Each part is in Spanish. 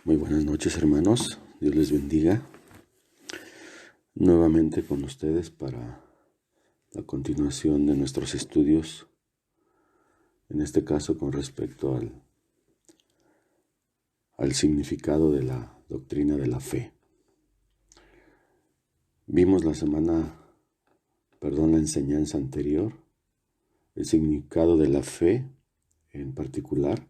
Muy buenas noches, hermanos. Dios les bendiga. Nuevamente con ustedes para la continuación de nuestros estudios, en este caso con respecto al significado de la doctrina de la fe. Vimos la enseñanza anterior, el significado de la fe en particular,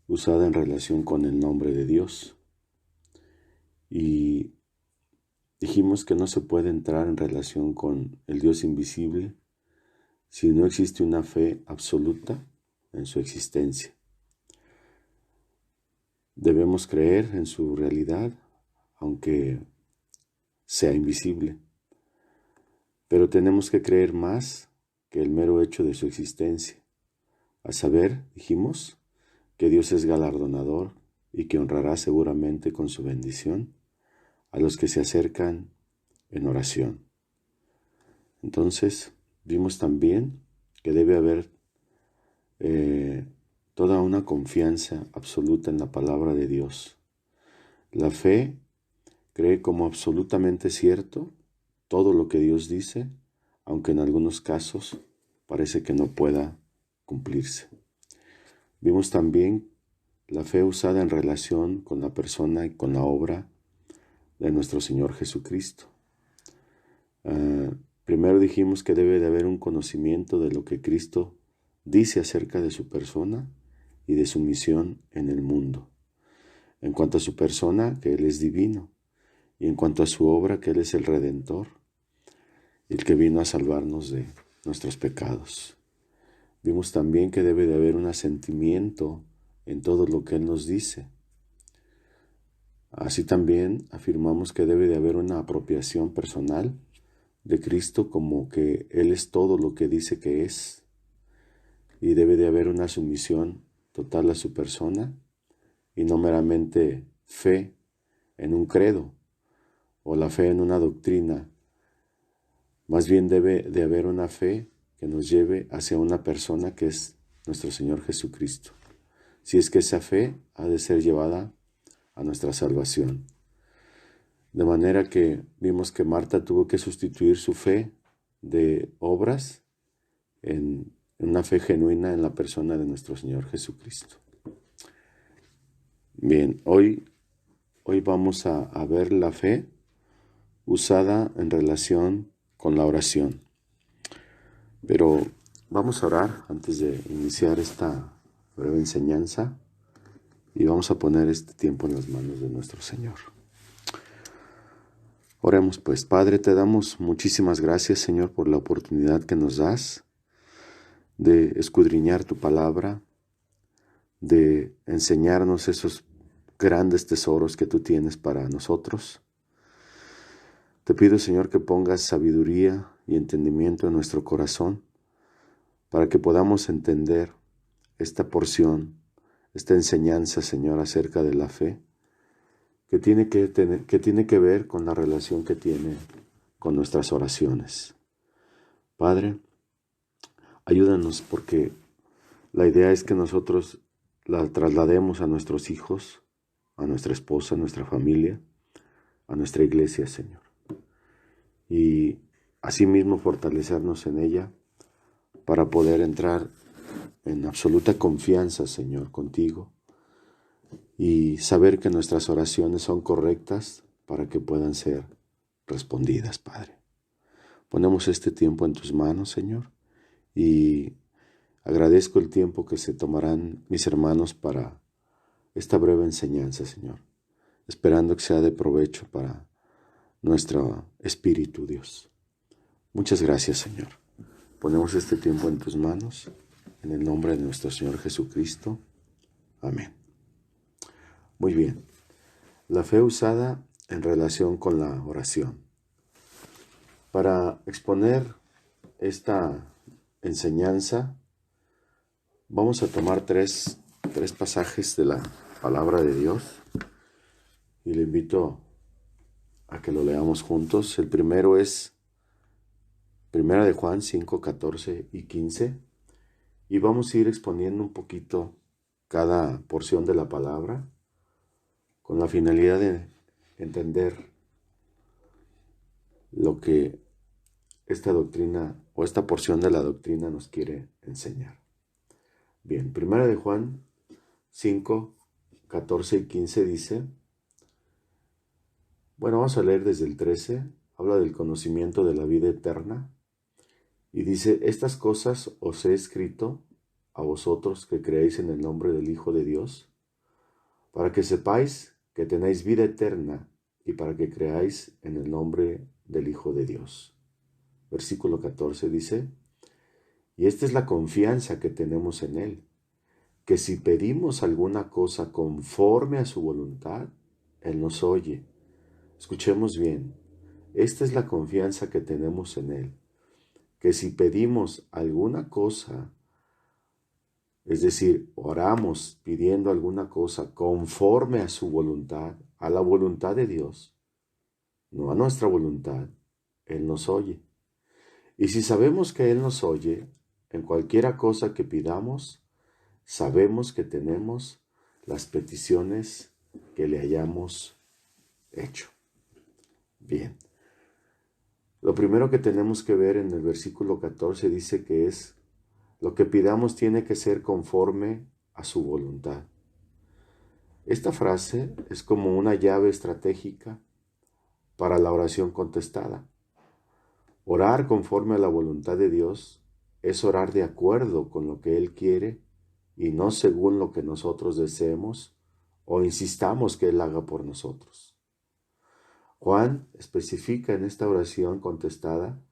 usada en relación con el nombre de Dios. Y dijimos que no se puede entrar en relación con el Dios invisible si no existe una fe absoluta en su existencia. Debemos creer en su realidad, aunque sea invisible, pero tenemos que creer más que el mero hecho de su existencia. A saber, dijimos, que Dios es galardonador y que honrará seguramente con su bendición a los que se acercan en oración. Entonces, vimos también que debe haber toda una confianza absoluta en la palabra de Dios. La fe cree como absolutamente cierto todo lo que Dios dice, aunque en algunos casos parece que no pueda cumplirse. Vimos también la fe usada en relación con la persona y con la obra de nuestro Señor Jesucristo. Primero dijimos que debe de haber un conocimiento de lo que Cristo dice acerca de su persona y de su misión en el mundo. En cuanto a su persona, que Él es divino, y en cuanto a su obra, que Él es el Redentor, el que vino a salvarnos de nuestros pecados. Vimos también que debe de haber un asentimiento en todo lo que Él nos dice. Así también afirmamos que debe de haber una apropiación personal de Cristo como que Él es todo lo que dice que es, y debe de haber una sumisión total a su persona y no meramente fe en un credo o la fe en una doctrina. Más bien debe de haber una fe que nos lleve hacia una persona que es nuestro Señor Jesucristo, si es que esa fe ha de ser llevada a nuestra salvación. De manera que vimos que Marta tuvo que sustituir su fe de obras en una fe genuina en la persona de nuestro Señor Jesucristo. Bien, hoy vamos a ver la fe usada en relación con la oración. Pero vamos a orar antes de iniciar esta breve enseñanza y vamos a poner este tiempo en las manos de nuestro Señor. Oremos pues. Padre, te damos muchísimas gracias, Señor, por la oportunidad que nos das de escudriñar tu palabra, de enseñarnos esos grandes tesoros que tú tienes para nosotros. Te pido, Señor, que pongas sabiduría y entendimiento en nuestro corazón para que podamos entender esta porción, esta enseñanza, Señor, acerca de la fe, que tiene que ver con la relación que tiene con nuestras oraciones. Padre, ayúdanos porque la idea es que nosotros la traslademos a nuestros hijos, a nuestra esposa, a nuestra familia, a nuestra iglesia, Señor. Y asimismo fortalecernos en ella para poder entrar en absoluta confianza, Señor, contigo y saber que nuestras oraciones son correctas para que puedan ser respondidas, Padre. Ponemos este tiempo en tus manos, Señor, y agradezco el tiempo que se tomarán mis hermanos para esta breve enseñanza, Señor, esperando que sea de provecho para nuestro espíritu, Dios. Muchas gracias, Señor. Ponemos este tiempo en tus manos, en el nombre de nuestro Señor Jesucristo. Amén. Muy bien. La fe usada en relación con la oración. Para exponer esta enseñanza, vamos a tomar tres pasajes de la palabra de Dios y le invito a que lo leamos juntos. El primero es 1 de Juan 5, 14 y 15, y vamos a ir exponiendo un poquito cada porción de la palabra con la finalidad de entender lo que esta doctrina o esta porción de la doctrina nos quiere enseñar. Bien, 1 de Juan 5, 14 y 15 dice, bueno, vamos a leer desde el 13, habla del conocimiento de la vida eterna y dice, estas cosas os he escrito a vosotros que creéis en el nombre del Hijo de Dios, para que sepáis que tenéis vida eterna y para que creáis en el nombre del Hijo de Dios. Versículo 14 dice, y esta es la confianza que tenemos en Él, que si pedimos alguna cosa conforme a su voluntad, Él nos oye. Escuchemos bien, esta es la confianza que tenemos en Él, que si pedimos alguna cosa, es decir, oramos pidiendo alguna cosa conforme a su voluntad, a la voluntad de Dios, no a nuestra voluntad, Él nos oye. Y si sabemos que Él nos oye, en cualquiera cosa que pidamos, sabemos que tenemos las peticiones que le hayamos hecho. Bien. Lo primero que tenemos que ver en el versículo 14 dice que es lo que pidamos tiene que ser conforme a su voluntad. Esta frase es como una llave estratégica para la oración contestada. Orar conforme a la voluntad de Dios es orar de acuerdo con lo que Él quiere y no según lo que nosotros deseemos o insistamos que Él haga por nosotros. Juan especifica en esta oración contestada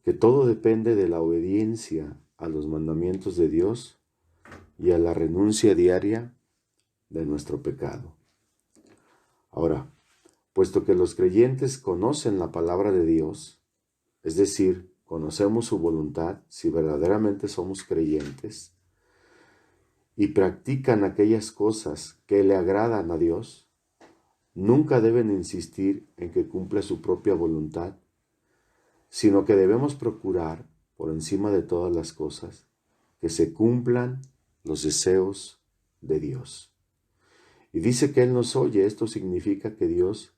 que todo depende de la obediencia a los mandamientos de Dios y a la renuncia diaria de nuestro pecado. Ahora, puesto que los creyentes conocen la palabra de Dios, es decir, conocemos su voluntad, si verdaderamente somos creyentes, y practican aquellas cosas que le agradan a Dios, nunca deben insistir en que cumpla su propia voluntad, sino que debemos procurar, por encima de todas las cosas, que se cumplan los deseos de Dios. Y dice que Él nos oye. Esto significa que Dios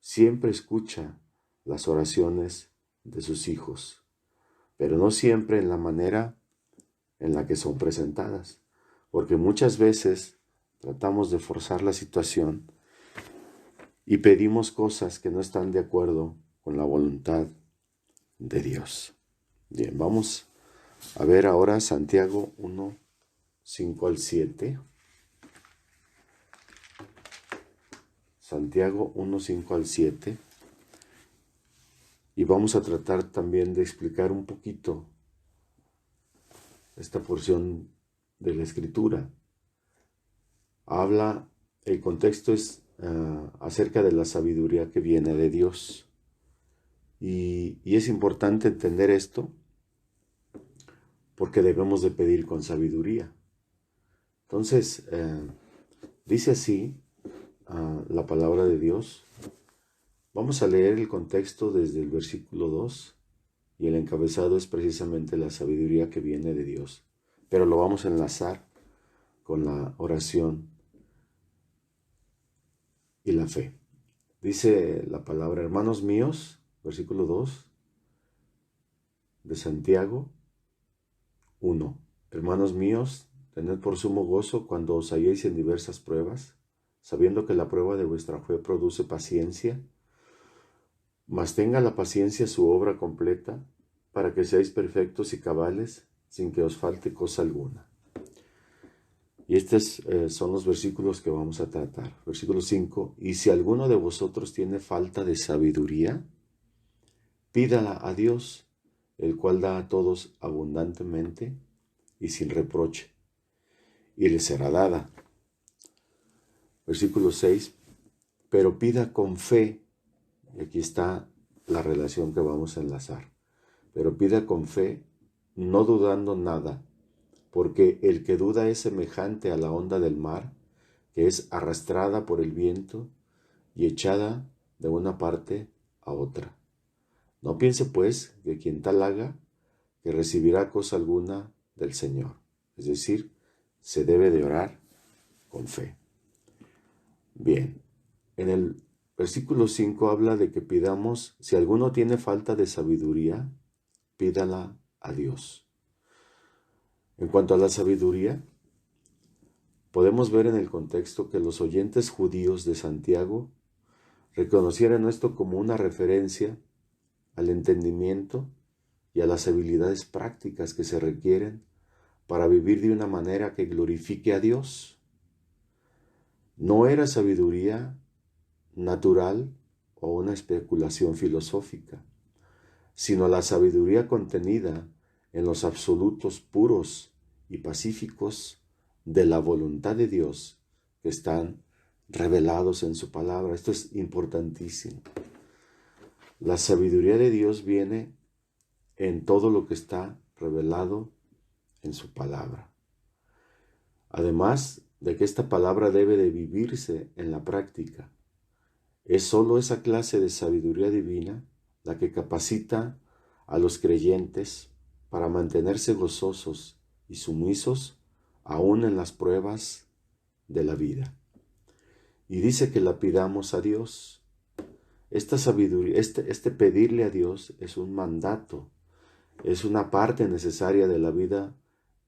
siempre escucha las oraciones de sus hijos, pero no siempre en la manera en la que son presentadas, porque muchas veces tratamos de forzar la situación y pedimos cosas que no están de acuerdo con la voluntad de Dios. Bien, vamos a ver ahora Santiago 1, 5 al 7. Santiago 1, 5 al 7. Y vamos a tratar también de explicar un poquito esta porción de la Escritura. El contexto es acerca de la sabiduría que viene de Dios. Y es importante entender esto porque debemos de pedir con sabiduría. Entonces, dice así la palabra de Dios. Vamos a leer el contexto desde el versículo 2 y el encabezado es precisamente la sabiduría que viene de Dios. Pero lo vamos a enlazar con la oración y la fe. Dice la palabra, hermanos míos, versículo 2 de Santiago 1. Hermanos míos, tened por sumo gozo cuando os halléis en diversas pruebas, sabiendo que la prueba de vuestra fe produce paciencia, mas tenga la paciencia su obra completa, para que seáis perfectos y cabales, sin que os falte cosa alguna. Y estos son los versículos que vamos a tratar. Versículo 5. Y si alguno de vosotros tiene falta de sabiduría, pídala a Dios, el cual da a todos abundantemente y sin reproche, y le será dada. Versículo 6. Pero pida con fe, y aquí está la relación que vamos a enlazar. Pero pida con fe, no dudando nada, porque el que duda es semejante a la onda del mar, que es arrastrada por el viento y echada de una parte a otra. No piense, pues, que quien tal haga, que recibirá cosa alguna del Señor. Es decir, se debe de orar con fe. Bien, en el versículo 5 habla de que pidamos, si alguno tiene falta de sabiduría, pídala a Dios. En cuanto a la sabiduría, podemos ver en el contexto que los oyentes judíos de Santiago reconocieron esto como una referencia al entendimiento y a las habilidades prácticas que se requieren para vivir de una manera que glorifique a Dios. No era sabiduría natural o una especulación filosófica, sino la sabiduría contenida en los absolutos puros y pacíficos de la voluntad de Dios que están revelados en su palabra. Esto es importantísimo. La sabiduría de Dios viene en todo lo que está revelado en su palabra. Además de que esta palabra debe de vivirse en la práctica. Es sólo esa clase de sabiduría divina la que capacita a los creyentes para mantenerse gozosos y sumisos aún en las pruebas de la vida. Y dice que la pidamos a Dios. Esta sabiduría, este pedirle a Dios es un mandato, es una parte necesaria de la vida,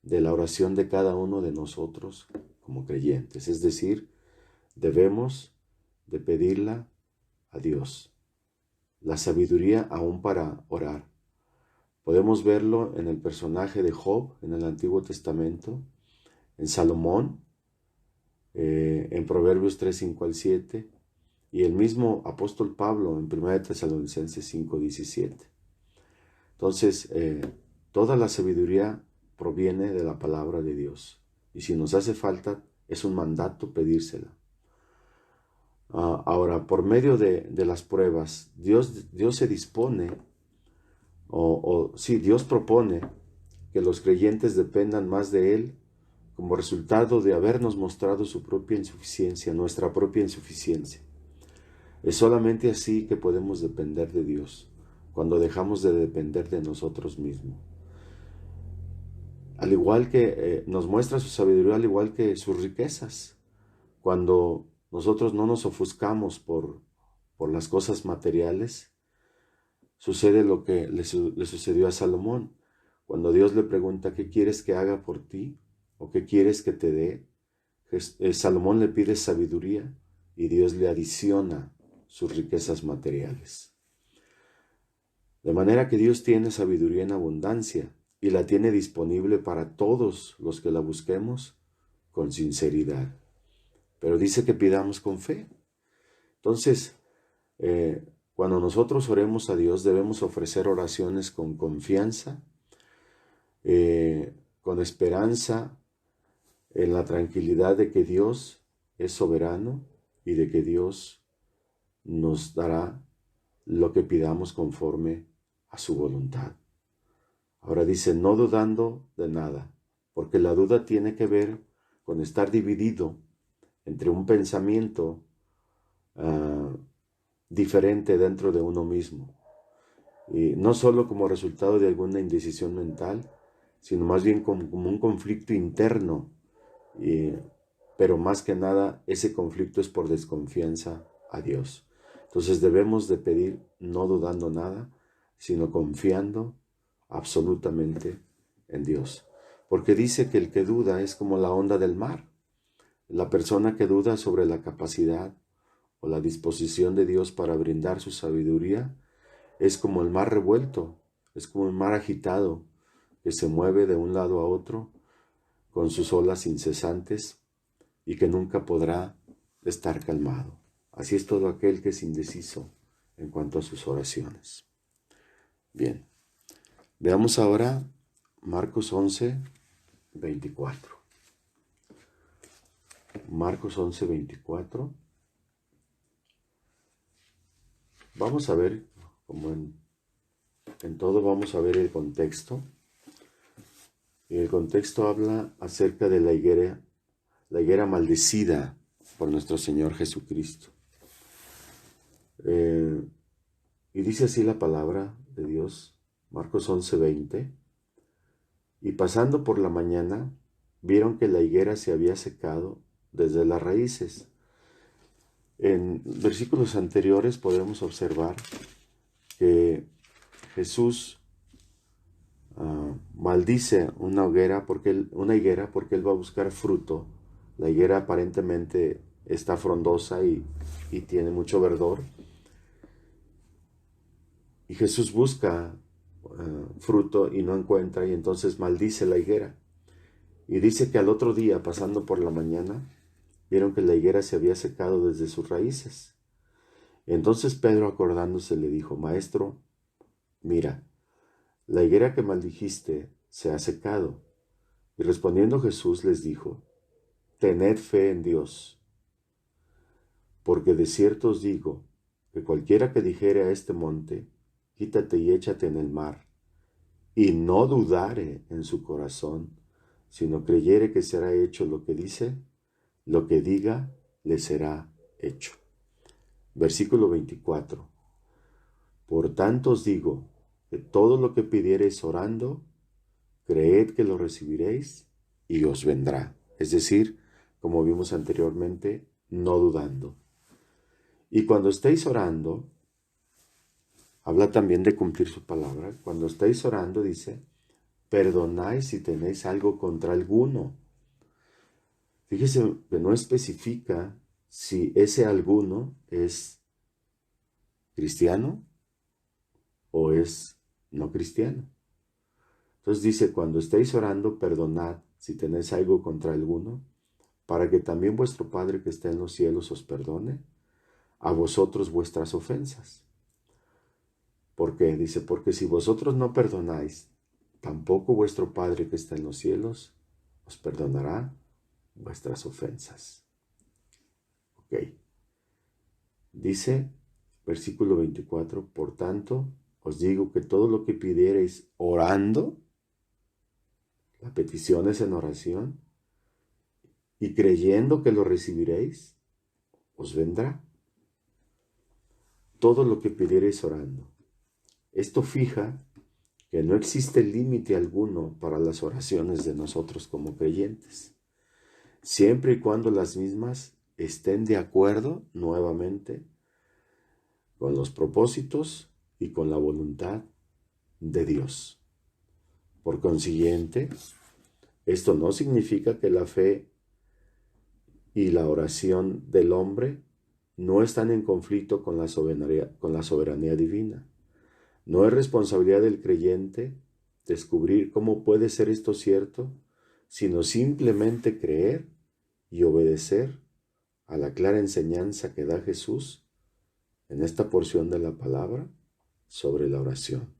de la oración de cada uno de nosotros como creyentes. Es decir, debemos de pedirla a Dios. La sabiduría aún para orar. Podemos verlo en el personaje de Job en el Antiguo Testamento, en Salomón, en Proverbios 3, 5 al 7, y el mismo apóstol Pablo en 1 Tesalonicenses 5, 17. Entonces, toda la sabiduría proviene de la palabra de Dios. Y si nos hace falta, es un mandato pedírsela. Ahora, por medio de las pruebas, Dios se dispone, Dios propone que los creyentes dependan más de Él como resultado de habernos mostrado su propia insuficiencia, nuestra propia insuficiencia. Es solamente así que podemos depender de Dios, cuando dejamos de depender de nosotros mismos. Al igual que nos muestra su sabiduría, al igual que sus riquezas. Cuando nosotros no nos ofuscamos por las cosas materiales, sucede lo que le sucedió a Salomón. Cuando Dios le pregunta, ¿qué quieres que haga por ti? ¿O qué quieres que te dé? Salomón le pide sabiduría y Dios le adiciona sus riquezas materiales. De manera que Dios tiene sabiduría en abundancia y la tiene disponible para todos los que la busquemos con sinceridad. Pero dice que pidamos con fe. Entonces, cuando nosotros oremos a Dios, debemos ofrecer oraciones con confianza, con esperanza, en la tranquilidad de que Dios es soberano y de que Dios nos dará lo que pidamos conforme a su voluntad. Ahora dice, no dudando de nada, porque la duda tiene que ver con estar dividido entre un pensamiento diferente dentro de uno mismo. Y no solo como resultado de alguna indecisión mental, sino más bien como un conflicto interno. Pero más que nada, ese conflicto es por desconfianza a Dios. Entonces debemos de pedir no dudando nada, sino confiando absolutamente en Dios. Porque dice que el que duda es como la onda del mar. La persona que duda sobre la capacidad o la disposición de Dios para brindar su sabiduría es como el mar revuelto, es como el mar agitado que se mueve de un lado a otro con sus olas incesantes y que nunca podrá estar calmado. Así es todo aquel que es indeciso en cuanto a sus oraciones. Bien, veamos ahora Marcos 11, 24. Marcos 11, 24. Vamos a ver, como en todo, vamos a ver el contexto. Y el contexto habla acerca de la higuera maldecida por nuestro Señor Jesucristo. Y dice así la palabra de Dios, Marcos 11, 20. Y pasando por la mañana, vieron que la higuera se había secado desde las raíces. En versículos anteriores podemos observar que Jesús maldice una higuera porque él va a buscar fruto. La higuera aparentemente está frondosa y tiene mucho verdor. Y Jesús busca fruto y no encuentra, y entonces maldice la higuera. Y dice que al otro día, pasando por la mañana, vieron que la higuera se había secado desde sus raíces. Entonces Pedro, acordándose, le dijo: Maestro, mira, la higuera que maldijiste se ha secado. Y respondiendo Jesús les dijo: Tened fe en Dios, porque de cierto os digo que cualquiera que dijere a este monte: Quítate y échate en el mar, y no dudare en su corazón, sino creyere que será hecho lo que dice, lo que diga le será hecho. Versículo 24. Por tanto os digo que todo lo que pidiereis orando, creed que lo recibiréis y os vendrá. Es decir, como vimos anteriormente, no dudando. Y cuando estéis orando, habla también de cumplir su palabra. Cuando estáis orando, dice: perdonáis si tenéis algo contra alguno. Fíjese que no especifica si ese alguno es cristiano o es no cristiano. Entonces dice: cuando estéis orando, perdonad si tenéis algo contra alguno, para que también vuestro Padre que está en los cielos os perdone a vosotros vuestras ofensas. ¿Por qué? Dice: porque si vosotros no perdonáis, tampoco vuestro Padre que está en los cielos os perdonará vuestras ofensas. Ok. Dice, versículo 24, por tanto, os digo que todo lo que pidiereis orando, la petición es en oración, y creyendo que lo recibiréis, os vendrá. Todo lo que pidiereis orando. Esto fija que no existe límite alguno para las oraciones de nosotros como creyentes, siempre y cuando las mismas estén de acuerdo nuevamente con los propósitos y con la voluntad de Dios. Por consiguiente, esto no significa que la fe y la oración del hombre no están en conflicto con la soberanía divina. No es responsabilidad del creyente descubrir cómo puede ser esto cierto, sino simplemente creer y obedecer a la clara enseñanza que da Jesús en esta porción de la palabra sobre la oración.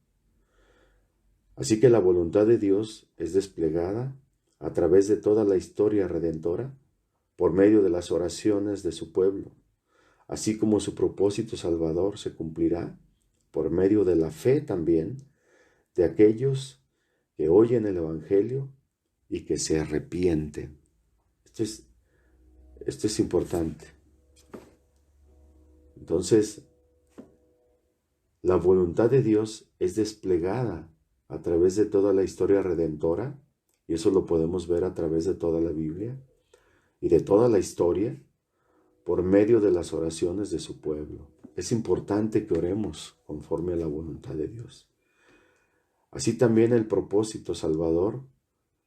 Así que la voluntad de Dios es desplegada a través de toda la historia redentora por medio de las oraciones de su pueblo, así como su propósito salvador se cumplirá por medio de la fe también de aquellos que oyen el Evangelio y que se arrepienten. Esto es importante. Entonces, la voluntad de Dios es desplegada a través de toda la historia redentora, y eso lo podemos ver a través de toda la Biblia y de toda la historia, por medio de las oraciones de su pueblo. Es importante que oremos conforme a la voluntad de Dios. Así también el propósito salvador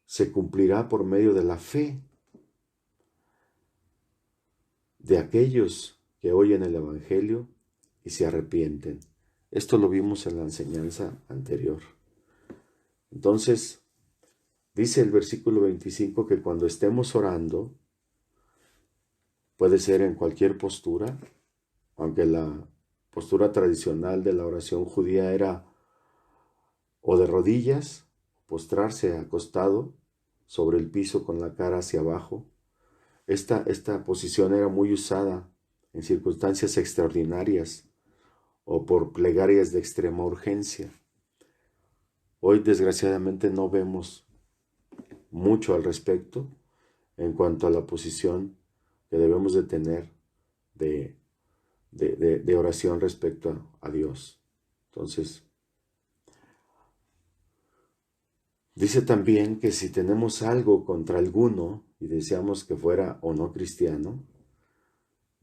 se cumplirá por medio de la fe de aquellos que oyen el Evangelio y se arrepienten. Esto lo vimos en la enseñanza anterior. Entonces, dice el versículo 25 que cuando estemos orando, puede ser en cualquier postura, aunque la postura tradicional de la oración judía era o de rodillas, postrarse acostado sobre el piso con la cara hacia abajo. Esta posición era muy usada en circunstancias extraordinarias o por plegarias de extrema urgencia. Hoy, desgraciadamente, no vemos mucho al respecto en cuanto a la posición que debemos de tener de oración respecto a Dios. Entonces, dice también que si tenemos algo contra alguno y deseamos que fuera o no cristiano,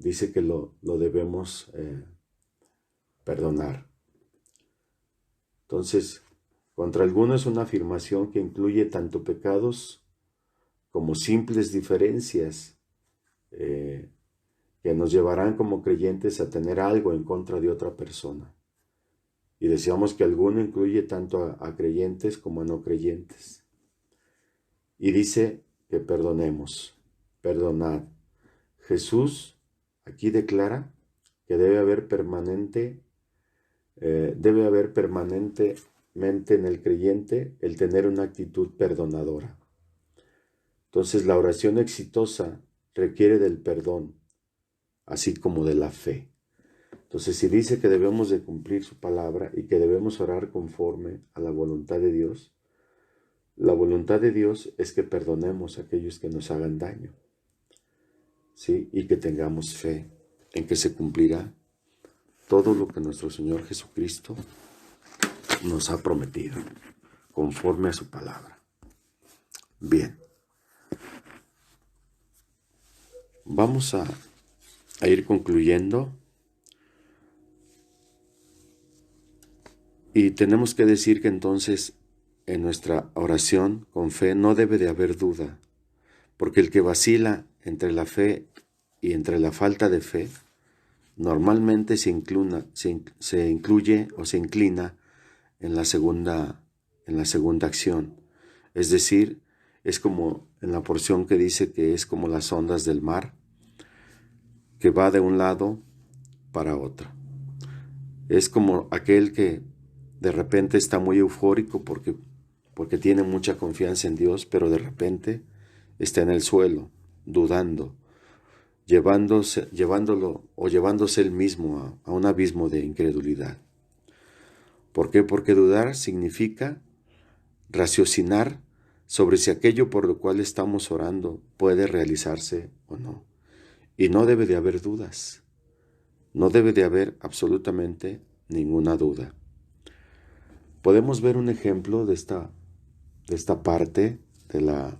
dice que lo debemos perdonar. Entonces, contra alguno es una afirmación que incluye tanto pecados como simples diferencias que nos llevarán como creyentes a tener algo en contra de otra persona. Y decíamos que alguno incluye tanto a creyentes como a no creyentes. Y dice que perdonemos, perdonad. Jesús aquí declara que debe haber permanentemente en el creyente el tener una actitud perdonadora. Entonces la oración exitosa requiere del perdón, así como de la fe. Entonces si dice que debemos de cumplir su palabra y que debemos orar conforme a la voluntad de Dios, la voluntad de Dios es que perdonemos a aquellos que nos hagan daño, ¿sí? Y que tengamos fe en que se cumplirá todo lo que nuestro Señor Jesucristo nos ha prometido, conforme a su palabra. Bien. Vamos a ir concluyendo. Y tenemos que decir que entonces en nuestra oración con fe no debe de haber duda, porque el que vacila entre la fe y entre la falta de fe, normalmente se incluye o se inclina en la segunda acción. Es decir, es como en la porción que dice que es como las ondas del mar, que va de un lado para otro. Es como aquel que de repente está muy eufórico porque tiene mucha confianza en Dios, pero de repente está en el suelo, dudando, llevándose él mismo a un abismo de incredulidad. ¿Por qué? Porque dudar significa raciocinar sobre si aquello por lo cual estamos orando puede realizarse o no. Y no debe de haber dudas. No debe de haber absolutamente ninguna duda. Podemos ver un ejemplo de esta parte de la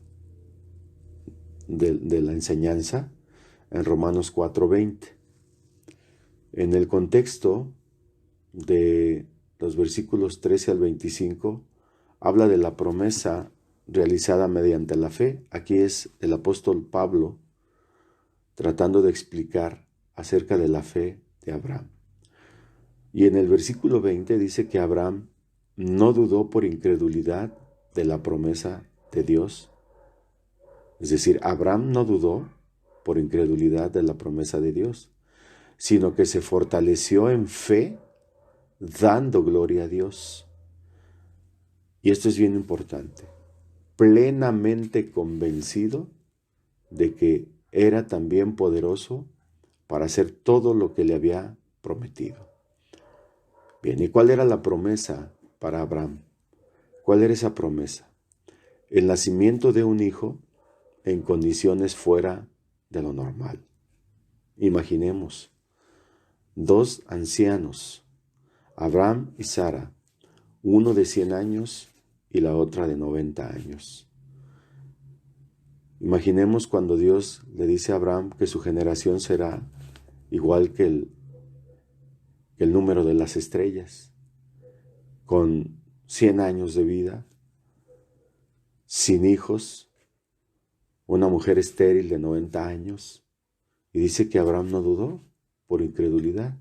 enseñanza en Romanos 4:20. En el contexto de los versículos 13 al 25, habla de la promesa realizada mediante la fe. Aquí es el apóstol Pablo tratando de explicar acerca de la fe de Abraham. Y en el versículo 20 dice que Abraham no dudó por incredulidad de la promesa de Dios. Es decir, Abraham no dudó por incredulidad de la promesa de Dios, sino que se fortaleció en fe, dando gloria a Dios. Y esto es bien importante, plenamente convencido de que era también poderoso para hacer todo lo que le había prometido. Bien, ¿y cuál era la promesa para Abraham? ¿Cuál era esa promesa? El nacimiento de un hijo en condiciones fuera de lo normal. Imaginemos, dos ancianos, Abraham y Sara, uno de 100 años y la otra de 90 años. Imaginemos cuando Dios le dice a Abraham que su generación será igual que el número de las estrellas, con 100 años de vida, sin hijos, una mujer estéril de 90 años, y dice que Abraham no dudó por incredulidad,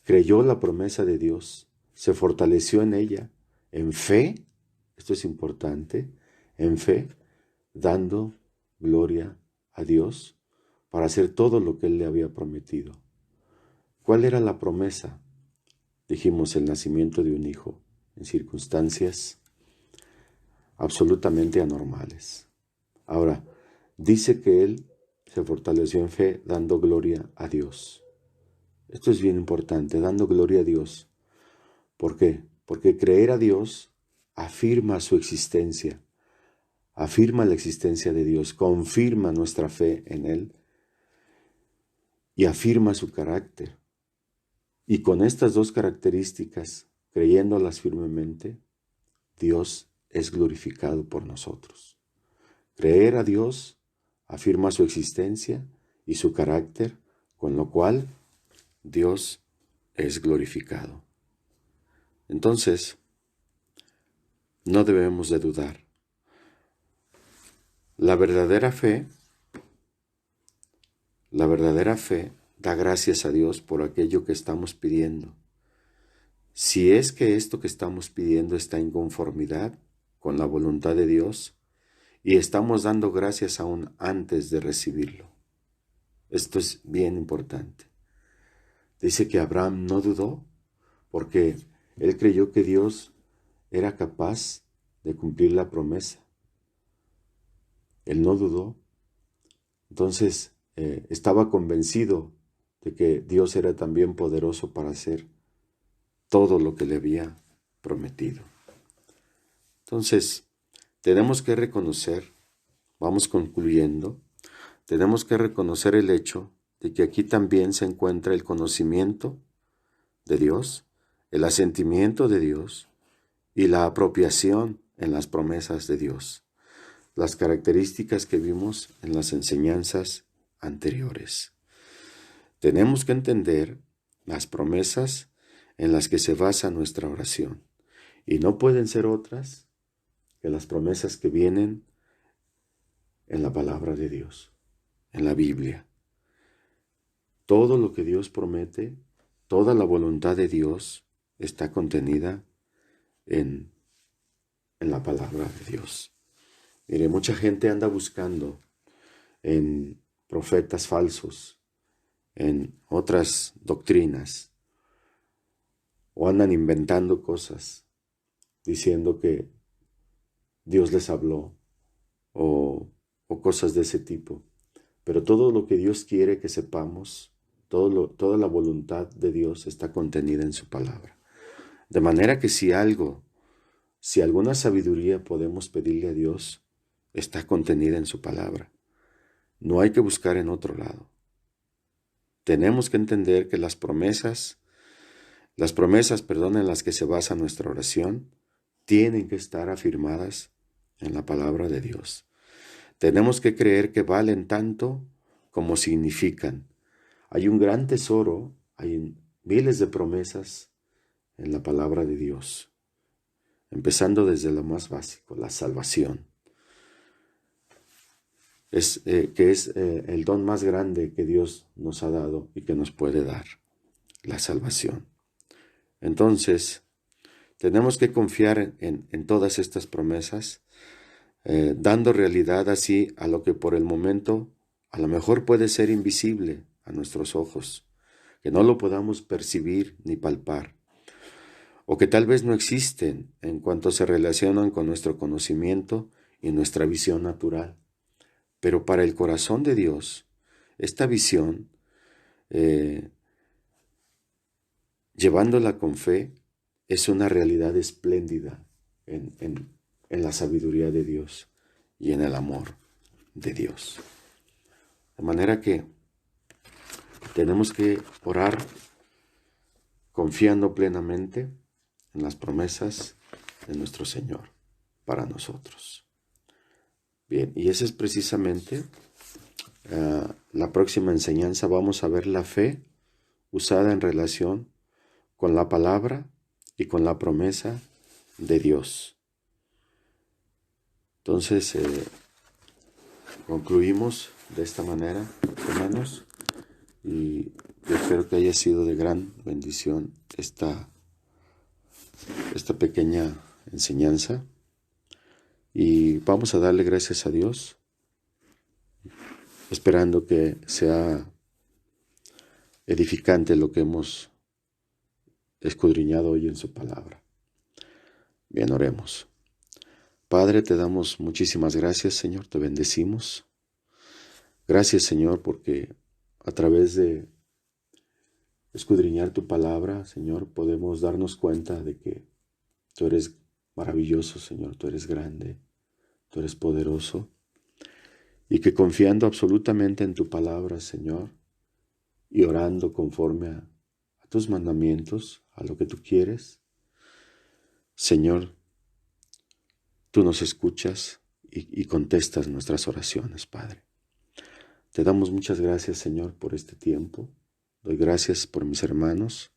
creyó la promesa de Dios, se fortaleció en ella, en fe, esto es importante, en fe, dando gloria a Dios para hacer todo lo que Él le había prometido. ¿Cuál era la promesa? Dijimos, el nacimiento de un hijo en circunstancias absolutamente anormales. Ahora, dice que Él se fortaleció en fe dando gloria a Dios. Esto es bien importante, dando gloria a Dios. ¿Por qué? Porque creer a Dios afirma su existencia, afirma la existencia de Dios, confirma nuestra fe en Él y afirma su carácter. Y con estas dos características, creyéndolas firmemente, Dios es glorificado por nosotros. Creer a Dios afirma su existencia y su carácter con lo cual Dios es glorificado. Entonces, no debemos de dudar. La verdadera fe da gracias a Dios por aquello que estamos pidiendo. Si es que esto que estamos pidiendo está en conformidad con la voluntad de Dios y estamos dando gracias aún antes de recibirlo. Esto es bien importante. Dice que Abraham no dudó porque él creyó que Dios era capaz de cumplir la promesa. Él no dudó. Entonces estaba convencido de que Dios era también poderoso para hacer todo lo que le había prometido. Entonces, tenemos que reconocer, vamos concluyendo, tenemos que reconocer el hecho de que aquí también se encuentra el conocimiento de Dios, el asentimiento de Dios y la apropiación en las promesas de Dios, las características que vimos en las enseñanzas anteriores. Tenemos que entender las promesas en las que se basa nuestra oración, y no pueden ser otras que las promesas que vienen en la palabra de Dios, en la Biblia. Todo lo que Dios promete, toda la voluntad de Dios está contenida en la palabra de Dios. Mire, mucha gente anda buscando en profetas falsos, en otras doctrinas, o andan inventando cosas, diciendo que Dios les habló, o cosas de ese tipo. Pero todo lo que Dios quiere que sepamos, toda la voluntad de Dios está contenida en su palabra. De manera que si alguna sabiduría podemos pedirle a Dios, está contenida en su palabra. No hay que buscar en otro lado. Tenemos que entender que las promesas, en las que se basa nuestra oración, tienen que estar afirmadas en la palabra de Dios. Tenemos que creer que valen tanto como significan. Hay un gran tesoro, hay miles de promesas en la palabra de Dios, empezando desde lo más básico, la salvación. Que es el don más grande que Dios nos ha dado y que nos puede dar, la salvación. Entonces, tenemos que confiar en todas estas promesas, dando realidad así a lo que por el momento a lo mejor puede ser invisible a nuestros ojos, que no lo podamos percibir ni palpar, o que tal vez no existen en cuanto se relacionan con nuestro conocimiento y nuestra visión natural. Pero para el corazón de Dios, esta visión, llevándola con fe, es una realidad espléndida en la sabiduría de Dios y en el amor de Dios. De manera que tenemos que orar confiando plenamente en las promesas de nuestro Señor para nosotros. Bien, y esa es precisamente la próxima enseñanza. Vamos a ver la fe usada en relación con la palabra y con la promesa de Dios. Entonces, concluimos de esta manera, hermanos, y yo espero que haya sido de gran bendición esta pequeña enseñanza. Y vamos a darle gracias a Dios, esperando que sea edificante lo que hemos escudriñado hoy en su palabra. Bien, oremos. Padre, te damos muchísimas gracias, Señor, te bendecimos. Gracias, Señor, porque a través de escudriñar tu palabra, Señor, podemos darnos cuenta de que tú eres maravilloso, Señor, tú eres grande, tú eres poderoso, y que confiando absolutamente en tu palabra, Señor, y orando conforme a tus mandamientos, a lo que tú quieres, Señor, tú nos escuchas y contestas nuestras oraciones, Padre. Te damos muchas gracias, Señor, por este tiempo. Doy gracias por mis hermanos,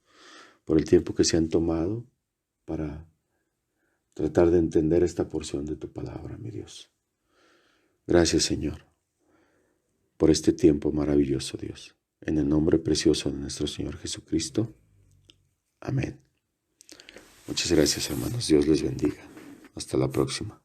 por el tiempo que se han tomado para tratar de entender esta porción de tu palabra, mi Dios. Gracias, Señor, por este tiempo maravilloso, Dios. En el nombre precioso de nuestro Señor Jesucristo. Amén. Muchas gracias, hermanos. Dios les bendiga. Hasta la próxima.